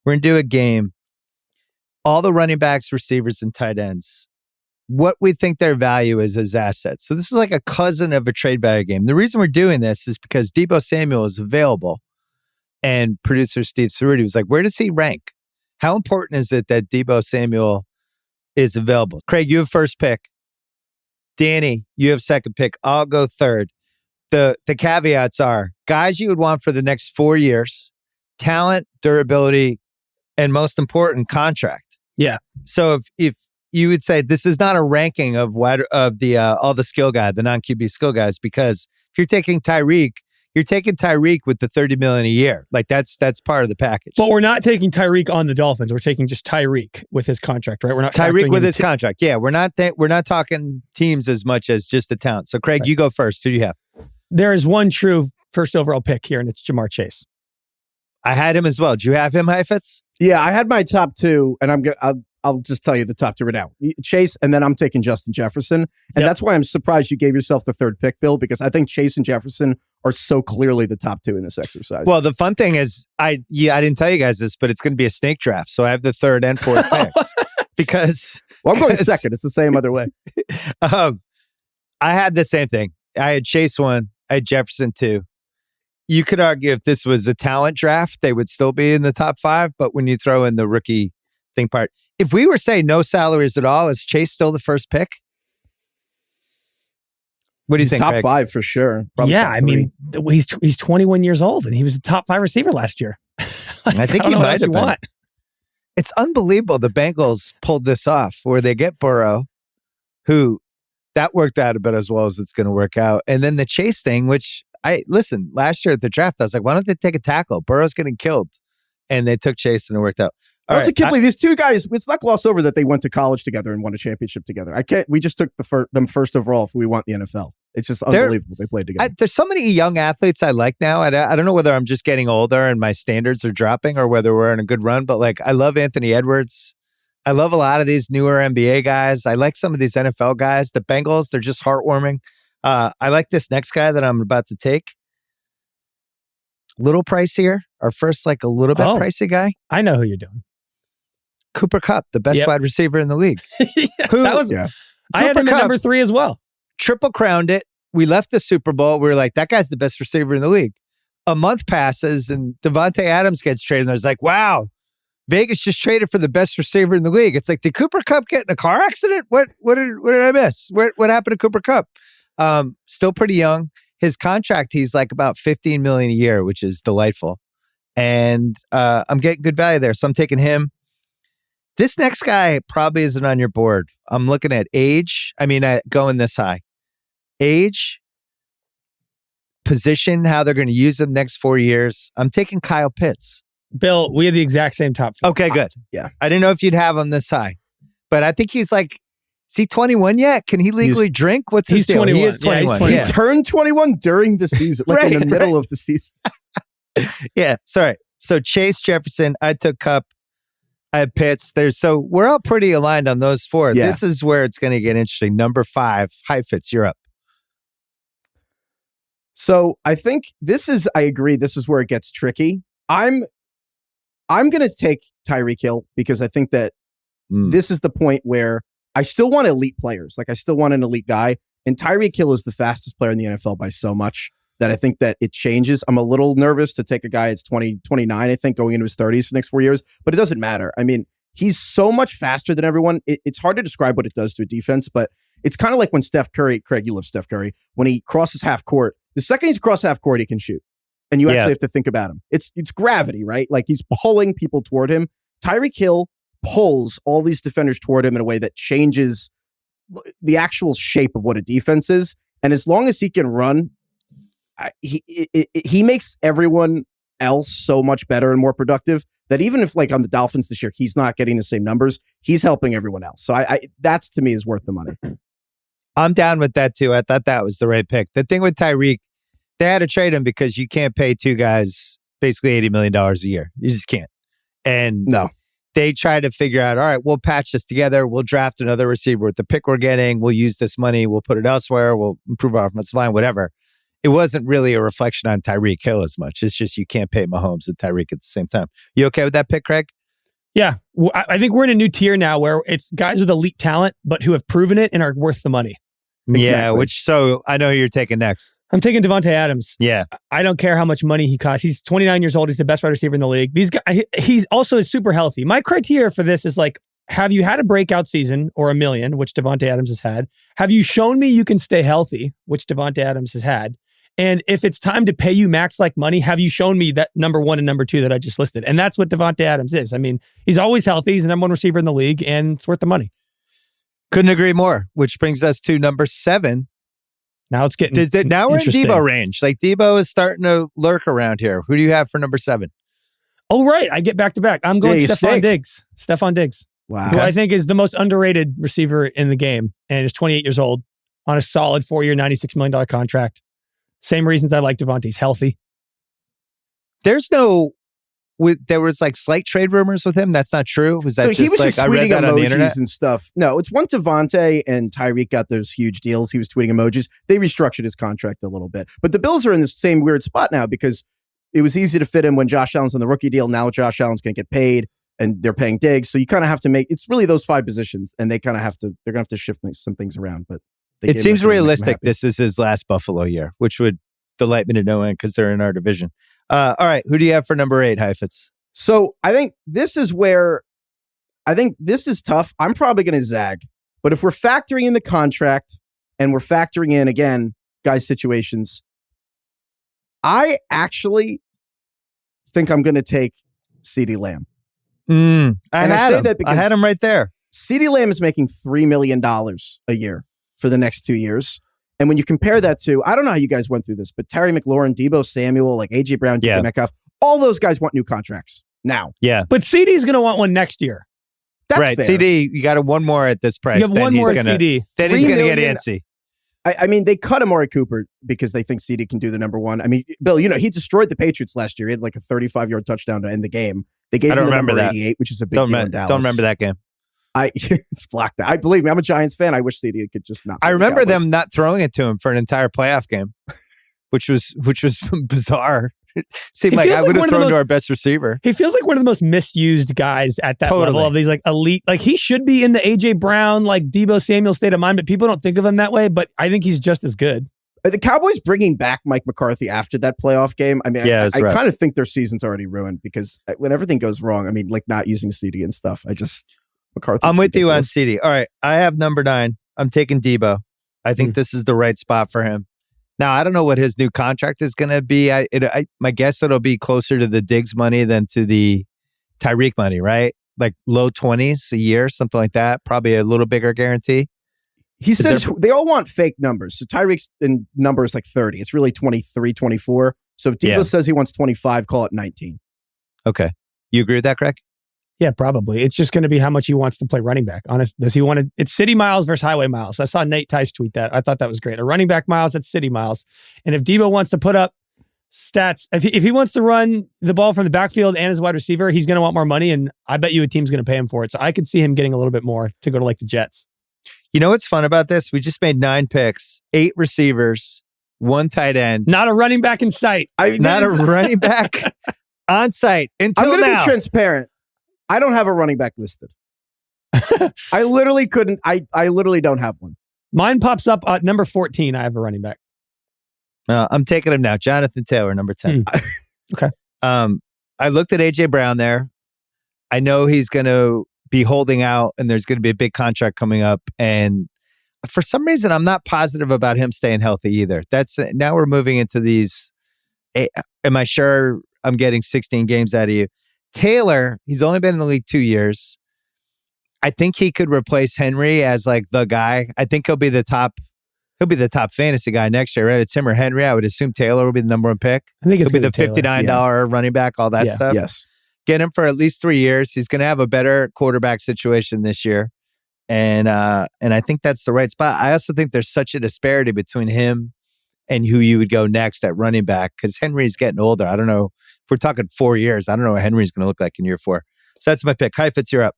We're going to do a game. All the running backs, receivers, and tight ends, what we think their value is as assets. So this is like a cousin of a trade value game. The reason we're doing this is because Deebo Samuel is available. And producer Steve Cerruti was like, where does he rank? How important is it that Deebo Samuel is available? Craig, you have first pick. Danny, you have second pick. I'll go third. The caveats are guys you would want for the next 4 years, talent, durability, and most important, contract. Yeah. So if you would say this is not a ranking of all the skill guys, the non-QB skill guys, because if you're taking Tyreek, you're taking Tyreek with the $30 million a year. Like that's part of the package. But we're not taking Tyreek on the Dolphins. We're taking just Tyreek with his contract, right? We're not Tyreek with his contract. Yeah, we're not talking teams as much as just the talent. So Craig, You go first. Who do you have? There is one true first overall pick here, and it's Jamar Chase. I had him as well. Do you have him, Heifetz? Yeah, I had my top two, and I'll just tell you the top two right now. Chase, and then I'm taking Justin Jefferson. And that's why I'm surprised you gave yourself the third pick, Bill, because I think Chase and Jefferson are so clearly the top two in this exercise. Well, the fun thing is, I didn't tell you guys this, but it's going to be a snake draft. So I have the third and fourth picks. Because... Well, I'm going second. It's the same other way. I had the same thing. I had Chase 1. I had Jefferson 2. You could argue if this was a talent draft, they would still be in the top 5. But when you throw in the rookie thing part, if we were saying no salaries at all, is Chase still the first pick? What do you think, Top Craig? 5 for sure. Probably yeah, I mean, he's 21 years old, and he was the top 5 receiver last year. I think he might have been. It's unbelievable the Bengals pulled this off, where they get Burrow, who that worked out about as well as it's going to work out. And then the Chase thing, which last year at the draft, I was like, why don't they take a tackle? Burrow's getting killed. And they took Chase and it worked out. I also can't believe these two guys, it's not glossed over that they went to college together and won a championship together. We just took them first overall if we want the NFL. It's just unbelievable they played together. There's so many young athletes I like now. I don't know whether I'm just getting older and my standards are dropping or whether we're in a good run, but like I love Anthony Edwards. I love a lot of these newer NBA guys. I like some of these NFL guys. The Bengals, they're just heartwarming. I like this next guy that I'm about to take. Little pricier. Our first, like a little bit pricey guy. I know who you're doing. Cooper Kupp, the best wide receiver in the league. I had him at number 3 as well. Triple crowned it. We left the Super Bowl. We were like, that guy's the best receiver in the league. A month passes and Devontae Adams gets traded. And there's like, wow, Vegas just traded for the best receiver in the league. It's like, did Cooper Kupp get in a car accident? What did I miss? What happened to Cooper Kupp? Still pretty young. His contract, he's like about $15 million a year, which is delightful. And I'm getting good value there. So I'm taking him. This next guy probably isn't on your board. I'm looking at age. Going this high. Age, position, how they're going to use him next 4 years. I'm taking Kyle Pitts. Bill, we had the exact same top 4. Okay, good. Yeah. I didn't know if you'd have him this high. But I think he's like, is he 21 yet? Can he legally drink? What's his deal? 21. He is 21. He turned 21 during the season, like in the middle of the season. Yeah, sorry. So Chase, Jefferson, I took Kupp. I have Pitts. So we're all pretty aligned on those 4. Yeah. This is where it's going to get interesting. Number 5, Heifetz, you're up. So I think I agree. This is where it gets tricky. I'm going to take Tyreek Hill because I think that this is the point where I still want elite players. Like I still want an elite guy. And Tyreek Hill is the fastest player in the NFL by so much that I think that it changes. I'm a little nervous to take a guy that's 29, I think, going into his 30s for the next 4 years, but it doesn't matter. I mean, he's so much faster than everyone. It's hard to describe what it does to a defense, but it's kind of like when Steph Curry, Craig, you love Steph Curry, when he crosses half court, the second he's across half court, he can shoot. And you actually have to think about him. It's gravity, right? Like he's pulling people toward him. Tyreek Hill pulls all these defenders toward him in a way that changes the actual shape of what a defense is. And as long as he can run, he makes everyone else so much better and more productive that even if like on the Dolphins this year, he's not getting the same numbers, he's helping everyone else. So that's to me is worth the money. I'm down with that too. I thought that was the right pick. The thing with Tyreek, they had to trade him because you can't pay 2 guys basically $80 million a year. You just can't. And they tried to figure out, all right, we'll patch this together. We'll draft another receiver with the pick we're getting. We'll use this money. We'll put it elsewhere. We'll improve our offensive line, whatever. it wasn't really a reflection on Tyreek Hill as much. It's just you can't pay Mahomes and Tyreek at the same time. You okay with that pick, Craig? Yeah. I think we're in a new tier now where it's guys with elite talent, but who have proven it and are worth the money. Yeah, so I know who you're taking next. I'm taking Davante Adams. Yeah. I don't care how much money he costs. He's 29 years old. He's the best wide receiver in the league. These guys, he's also super healthy. My criteria for this is like, have you had a breakout season or a million, which Davante Adams has had? Have you shown me you can stay healthy, which Davante Adams has had? And if it's time to pay you max like money, have you shown me that number 1 and number 2 that I just listed? And that's what Davante Adams is. I mean, he's always healthy. He's the number 1 receiver in the league, and it's worth the money. Couldn't agree more, which brings us to number 7. Now it's getting now we're in Deebo range. Like Deebo is starting to lurk around here. Who do you have for number 7? Oh, right. I get back to back. I'm going Stephon Diggs. Stephon Diggs. Wow. Who I think is the most underrated receiver in the game and is 28 years old on a solid 4-year, $96 million contract. Same reasons I like Devontae. He's healthy. There was like slight trade rumors with him. That's not true. Was that he was like just I read tweeting that on the internet emojis and stuff? No, it's once Devontae and Tyreek got those huge deals. He was tweeting emojis. They restructured his contract a little bit. But the Bills are in the same weird spot now because it was easy to fit him when Josh Allen's on the rookie deal. Now Josh Allen's going to get paid and they're paying Diggs. So you kind of have to it's really those 5 positions and they're going to have to shift some things around. But it seems realistic this is his last Buffalo year, which would delight me to no end because they're in our division. All right. Who do you have for number 8, Heifetz? So I think this is tough. I'm probably going to zag. But if we're factoring in the contract and we're factoring in, again, guys' situations, I actually think I'm going to take CeeDee Lamb. I had him right there. CeeDee Lamb is making $3 million a year for the next 2 years. And when you compare that to, I don't know how you guys went through this, but Terry McLaurin, Deebo Samuel, like A.J. Brown, DK Metcalf, all those guys want new contracts now. Yeah. But CD is going to want one next year. That's right. fair. CD, you got one more at this price. You have one more at CD. Then he's going to get antsy. I mean, they cut Amari Cooper because they think CD can do the number 1. I mean, Bill, he destroyed the Patriots last year. He had like a 35-yard touchdown to end the game. They gave him the number 88, which is a big deal in Dallas. Don't remember that game. It's blocked out. I believe me, I'm a Giants fan. I wish CD could just not. I remember them not throwing it to him for an entire playoff game, which was bizarre. Seemed like I would have thrown to our best receiver. He feels like one of the most misused guys at that level of these like elite. Like he should be in the AJ Brown, like Deebo Samuel state of mind, but people don't think of him that way. But I think he's just as good. The Cowboys bringing back Mike McCarthy after that playoff game. I mean, I kind of think their season's already ruined because when everything goes wrong, I mean, like not using CD and stuff. McCarthy. I'm with you on CD. All right, I have number 9. I'm taking Deebo. I think this is the right spot for him. Now, I don't know what his new contract is going to be. My guess it'll be closer to the Diggs money than to the Tyreek money, right? Like low 20s a year, something like that. Probably a little bigger guarantee. He says they all want fake numbers. So Tyreek's number is like 30. It's really 23, 24. So if Deebo says he wants 25, call it 19. Okay. You agree with that, Craig? Yeah, probably. It's just going to be how much he wants to play running back. Does he want to? It's city miles versus highway miles. I saw Nate Tice tweet that. I thought that was great. A running back miles, that's city miles. And if Deebo wants to put up stats, if he wants to run the ball from the backfield and as a wide receiver, he's going to want more money. And I bet you a team's going to pay him for it. So I could see him getting a little bit more to go to like the Jets. You know what's fun about this? We just made 9 picks, 8 receivers, 1 tight end. Not a running back in sight. Not a running back on site until now. I'm going to be transparent. I don't have a running back listed. I literally couldn't. I literally don't have one. Mine pops up at number 14. I have a running back. I'm taking him now. Jonathan Taylor, number 10. Okay. I looked at A.J. Brown there. I know he's going to be holding out and there's going to be a big contract coming up. And for some reason, I'm not positive about him staying healthy either. Now we're moving into these. Am I sure I'm getting 16 games out of you? Taylor, he's only been in the league 2 years. I think he could replace Henry as like the guy. I think he'll be the top fantasy guy next year, right? It's him or Henry. I would assume Taylor will be the number 1 pick. I think he'll be the $59 running back, all that stuff. Yes. Get him for at least 3 years. He's going to have a better quarterback situation this year. And I think that's the right spot. I also think there's such a disparity between him and who you would go next at running back because Henry's getting older. I don't know. If we're talking 4 years, I don't know what Henry's going to look like in year 4. So that's my pick. Heifetz, you're up.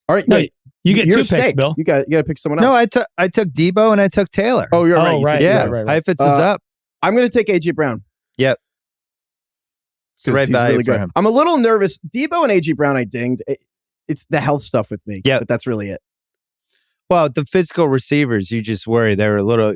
All right. No, you get 2 picks, Bill. You got to pick someone else. No, I took Deebo and I took Taylor. Oh, you're right. Right. Yeah. Right. Heifetz is up. I'm going to take AJ Brown. Yep. It's the right value for him. I'm a little nervous. Deebo and AJ Brown, I dinged. It's the health stuff with me. Yeah, but that's really it. Well, the physical receivers, you just worry they're a little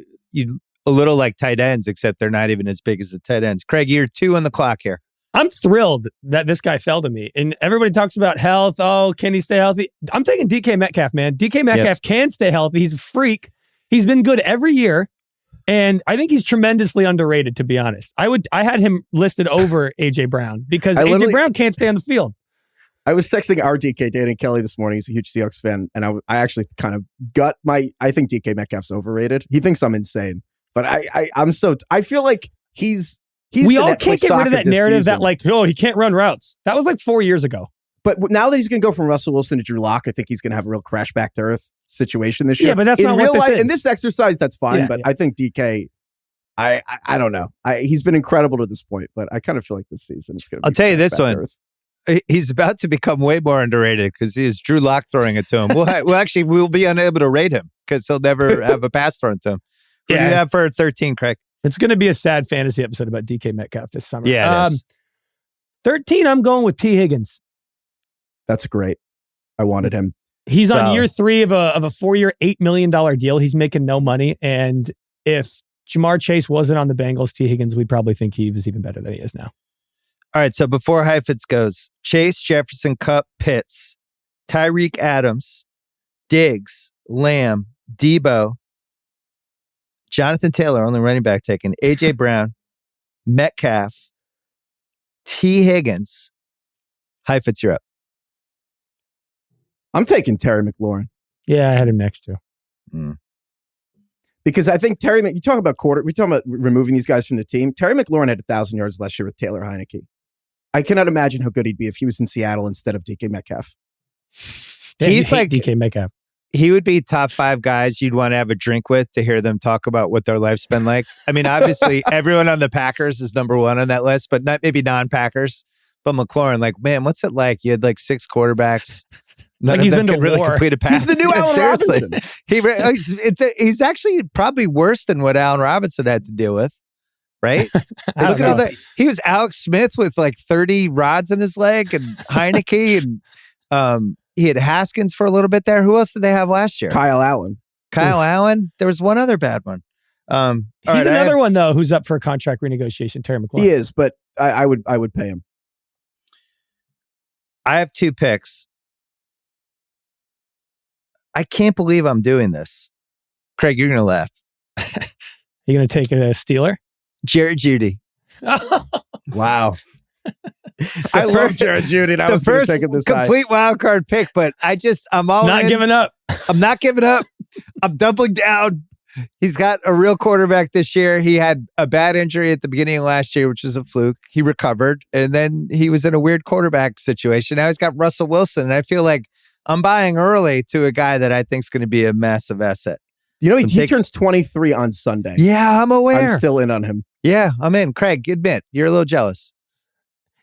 like tight ends, except they're not even as big as the tight ends. Craig, you're 2 on the clock here. I'm thrilled that this guy fell to me. And everybody talks about health. Oh, can he stay healthy? I'm taking DK Metcalf, man. DK Metcalf can stay healthy. He's a freak. He's been good every year. And I think he's tremendously underrated, to be honest. I had him listed over AJ Brown because AJ Brown can't stay on the field. I was texting RDK, Danny Kelly, this morning. He's a huge Seahawks fan. And I actually kind of I think DK Metcalf's overrated. He thinks I'm insane. But I feel like we all can't get rid of that narrative that he can't run routes. That was like 4 years ago. But now that he's going to go from Russell Wilson to Drew Lock, I think he's going to have a real crash back to earth situation this year. Yeah, but that's not real what life. this is. In this exercise, that's fine. But I think DK, I don't know. He's been incredible to this point, but I kind of feel like this season it's going to be. I'll tell you this one. He's about to become way more underrated because he is Drew Lock throwing it to him. We'll be unable to rate him because he'll never have a pass thrown to him. What do you have for 13, Craig? It's going to be a sad fantasy episode about DK Metcalf this summer. Yeah, it is. 13, I'm going with T. Higgins. That's great. I wanted him. He's on year 3 of a 4-year, $8 million deal. He's making no money. And if Jamar Chase wasn't on the Bengals, T. Higgins, we'd probably think he was even better than he is now. All right, so before Heifetz goes, Chase, Jefferson, Kupp, Pitts, Tyreek Adams, Diggs, Lamb, Deebo, Jonathan Taylor, only running back taken, AJ Brown, Metcalf, T. Higgins. Heifetz, you're up. I'm taking Terry McLaurin. Yeah, I had him next too. Because I think you talk about removing these guys from the team. Terry McLaurin had 1,000 yards last year with Taylor Heineke. I cannot imagine how good he'd be if he was in Seattle instead of DK Metcalf. He's like DK Metcalf. He would be top 5 guys you'd want to have a drink with to hear them talk about what their life's been like. I mean, obviously, everyone on the Packers is number 1 on that list, but not maybe non-Packers. But McLaurin, man, what's it like? You had 6 quarterbacks. None of them could really complete a pass. He's the new Allen Robinson. He's actually probably worse than what Allen Robinson had to deal with, right? Look at all that. He was Alex Smith with 30 rods in his leg, and Heineke, and he had Haskins for a little bit there. Who else did they have last year? Kyle Allen. Allen. There was one other bad one. He's another one though who's up for a contract renegotiation. Terry McLaurin. He is, but I would pay him. I have 2 picks. I can't believe I'm doing this. Craig, you're going to laugh. You're going to take a Steeler? Jared Jeudy. Wow. I love Jared Jeudy. The first complete wild card pick, but I'm all not giving up. I'm not giving up. I'm doubling down. He's got a real quarterback this year. He had a bad injury at the beginning of last year, which was a fluke. He recovered, and then he was in a weird quarterback situation. Now he's got Russell Wilson, and I feel like I'm buying early to a guy that I think is going to be a massive asset. You know, he turns 23 on Sunday. Yeah, I'm aware. I'm still in on him. Yeah, I'm in. Craig, admit, you're a little jealous.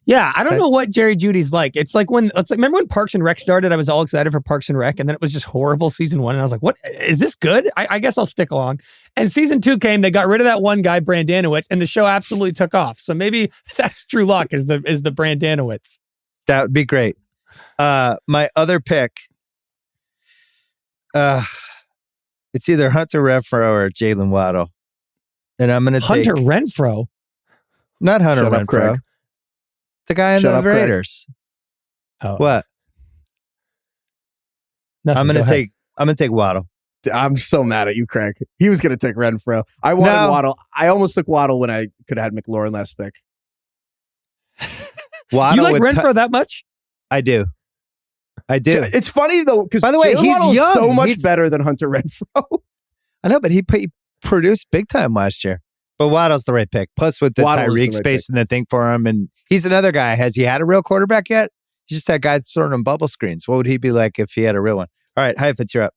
Yeah, I don't know what Jerry Judy's like. It's like remember when Parks and Rec started? I was all excited for Parks and Rec, and then it was just horrible season 1. And I was like, what? Is this good? I guess I'll stick along. And season 2 came, they got rid of that one guy, Brandanowitz, and the show absolutely took off. So maybe that's Drew Lock is the Brandanowitz. That would be great. My other pick, it's either Hunter Renfrow or Jalen Waddle. And I'm going to take... Hunter Renfrow? Not Hunter Shut Renfrow. Up, Craig. The guy in the Raiders. Oh. What? Nothing, I'm gonna take Waddle. I'm so mad at you, Craig. He was gonna take Renfrow. I wanted Waddle. I almost took Waddle when I could have had McLaurin last pick. Waddle, you like Renfrow that much? I do. It's funny though, because by the way, he's young. So much better than Hunter Renfrow. I know, but he produced big time last year. But Waddle's the right pick. Plus with the Tyreek space and the thing for him. And he's another guy. Has he had a real quarterback yet? He's just that guy throwing him bubble screens. What would he be like if he had a real one? All right, Heifetz, you're up.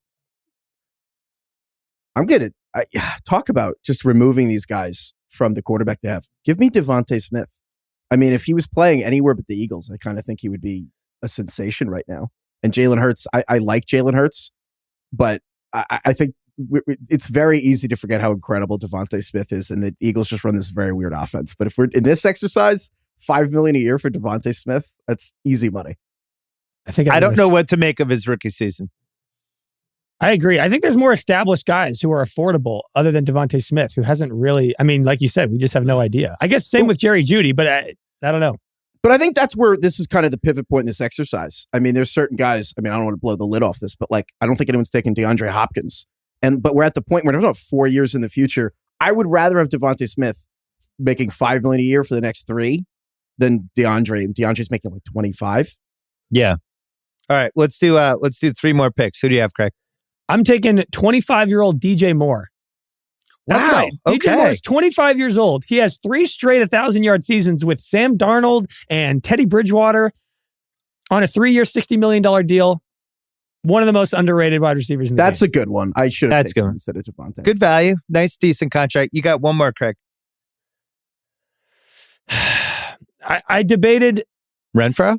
I'm going to talk about just removing these guys from the quarterback they have. Give me Devontae Smith. I mean, if he was playing anywhere but the Eagles, I kind of think he would be a sensation right now. And Jalen Hurts, I like Jalen Hurts, but I think it's very easy to forget how incredible Devontae Smith is, and the Eagles just run this very weird offense. But if we're in this exercise, $5 million a year for Devontae Smith, that's easy money. I don't know what to make of his rookie season. I agree. I think there's more established guys who are affordable other than Devontae Smith, who hasn't really, I mean, like you said, we just have no idea. I guess same with Jerry Jeudy, but I don't know. But I think that's where this is kind of the pivot point in this exercise. I mean, there's certain guys, I mean, I don't want to blow the lid off this, but like, I don't think anyone's taking DeAndre Hopkins. But we're at the point where there's about 4 years in the future. I would rather have Devontae Smith making $5 million a year for the next 3 than DeAndre. DeAndre's making like 25. Yeah. All right. Let's do 3 more picks. Who do you have, Craig? I'm taking 25-year-old DJ Moore. That's wow. right. DJ Moore is 25 years old. He has 3 straight 1,000-yard seasons with Sam Darnold and Teddy Bridgewater on a 3-year, $60 million deal. One of the most underrated wide receivers in the That's game. a good one. I should have taken him instead of Devontae. Good value. Nice, decent contract. You got one more, Craig. I debated Renfro?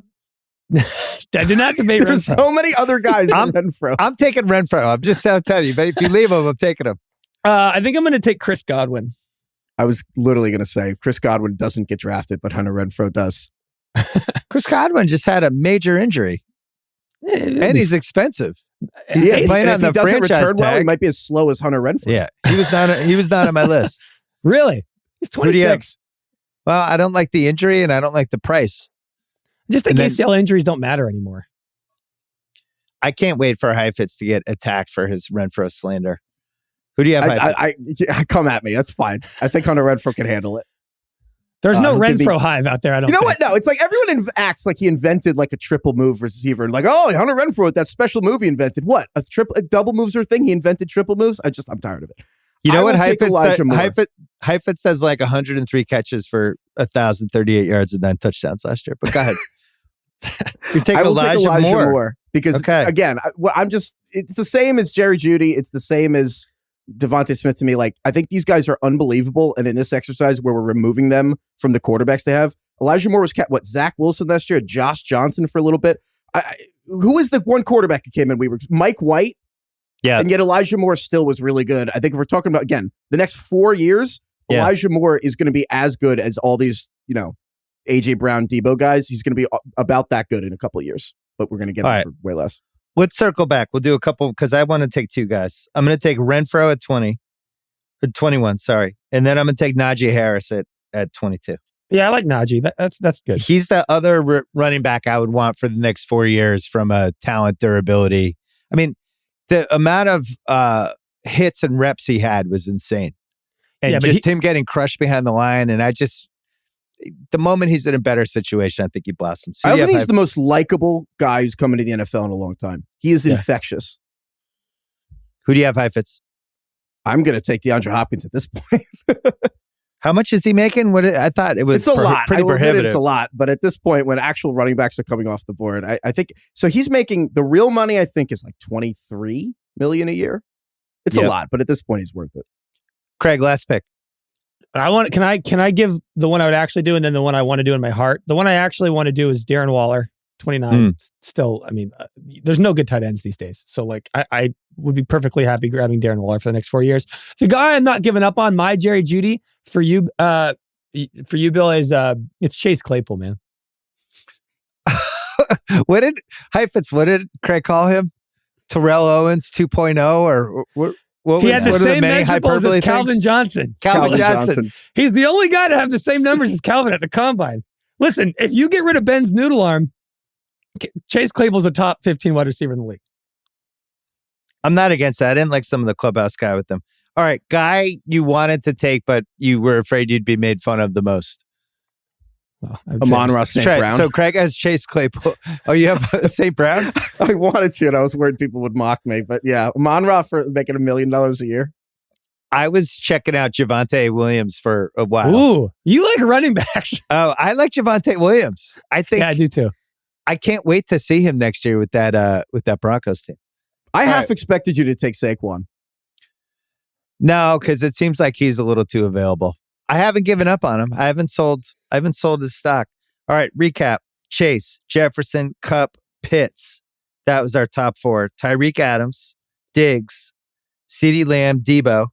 I did not debate There's Renfro. so many other guys than Renfro. I'm taking Renfro. I'm just telling you. But if you leave him, I'm taking him. I think I'm going to take Chris Godwin. I was literally going to say Chris Godwin doesn't get drafted, but Hunter Renfro does. Chris Godwin just had a major injury. And he's expensive. He's playing on the franchise tag. He might be as slow as Hunter Renfro. Yeah, he was not on my list. Really? He's 26. Well, I don't like the injury and I don't like the price. Just think ACL injuries don't matter anymore. I can't wait for Heifetz to get attacked for his Renfro slander. Who do you have? I come at me. That's fine. I think Hunter Renfro can handle it. There's no Renfro hive out there. I don't. You know think. what? No, it's like everyone acts like he invented like a triple move receiver. Like, oh, Hunter Renfro with that special move he invented. What? A double moves are a thing? He invented triple moves? I'm tired of it. You know what? Heifetz has like 103 catches for 1,038 yards and 9 touchdowns last year. But go ahead. You take Elijah Moore because again, it's the same as Jerry Jeudy. It's the same as Devontae Smith to me. Like, I think these guys are unbelievable. And in this exercise where we're removing them from the quarterbacks they have, Elijah Moore was Zach Wilson last year, Josh Johnson for a little bit. Who was the one quarterback who came in? Mike White. Yeah. And yet Elijah Moore still was really good. I think if we're talking about, again, the next 4 years, Elijah Moore is going to be as good as all these, A.J. Brown, Deebo guys. He's going to be about that good in a couple of years, but we're going to get him for way less. Let's circle back. We'll do a couple because I want to take 2 guys. I'm going to take Renfro at 21, sorry. And then I'm going to take Najee Harris at 22. Yeah, I like Najee. That's good. He's the other running back I would want for the next 4 years from a talent durability. I mean, the amount of hits and reps he had was insane. And him getting crushed behind the line. And the moment he's in a better situation, I think he blossoms. So I think he's the most likable guy who's come into the NFL in a long time. He is infectious. Who do you have, Heifetz? I'm going to take DeAndre Hopkins at this point. How much is he making? I thought it was it's a lot. Pretty prohibitive. It's a lot. But at this point, when actual running backs are coming off the board, I think so. He's making the real money. I think is like $23 million a year. It's a lot, but at this point, he's worth it. Craig, last pick. Can I give the one I would actually do and then the one I want to do in my heart? The one I actually want to do is Darren Waller, 29. Still, I mean, there's no good tight ends these days. So like, I would be perfectly happy grabbing Darren Waller for the next 4 years. The guy I'm not giving up on, my Jerry Jeudy, for you, Bill, is it's Chase Claypool, man. What did Craig call him? Terrell Owens 2.0 or what? He had the same measurables as Calvin Johnson. Calvin Johnson. He's the only guy to have the same numbers as Calvin at the combine. Listen, if you get rid of Ben's noodle arm, Chase Claypool's a top 15 wide receiver in the league. I'm not against that. I didn't like some of the clubhouse guy with them. All right, guy you wanted to take, but you were afraid you'd be made fun of the most. Well, Amon-Ra St. Brown. So Craig has Chase Claypool. Oh, you have St. Brown? I wanted to, and I was worried people would mock me. But yeah, Amon-Ra for making $1 million a year. I was checking out Javonte Williams for a while. Ooh, you like running backs. Oh, I like Javonte Williams. I I do too. I can't wait to see him next year with that Broncos team. I half expected you to take Saquon. No, because it seems like he's a little too available. I haven't given up on him. I haven't sold his stock. All right, recap. Chase, Jefferson, Kupp, Pitts. That was our top 4. Tyreek Adams, Diggs, CeeDee Lamb, Deebo.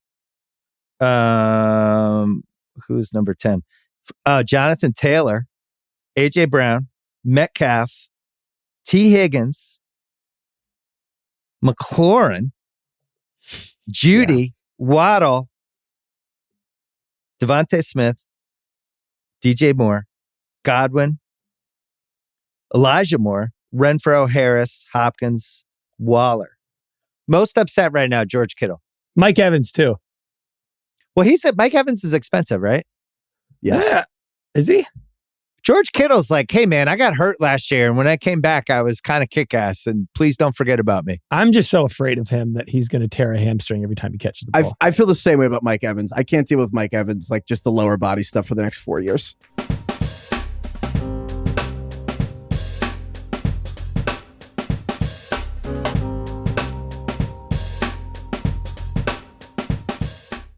Who's number 10? Jonathan Taylor, AJ Brown, Metcalf, T. Higgins, McLaurin, Judy, Waddle, Devontae Smith, DJ Moore, Godwin, Elijah Moore, Renfro, Harris, Hopkins, Waller. Most upset right now, George Kittle. Mike Evans, too. Well, he said Mike Evans is expensive, right? Yes. Is he? George Kittle's like, hey, man, I got hurt last year. And when I came back, I was kind of kick-ass. And please don't forget about me. I'm just so afraid of him that he's going to tear a hamstring every time he catches the ball. I feel the same way about Mike Evans. I can't deal with Mike Evans, like just the lower body stuff for the next 4 years.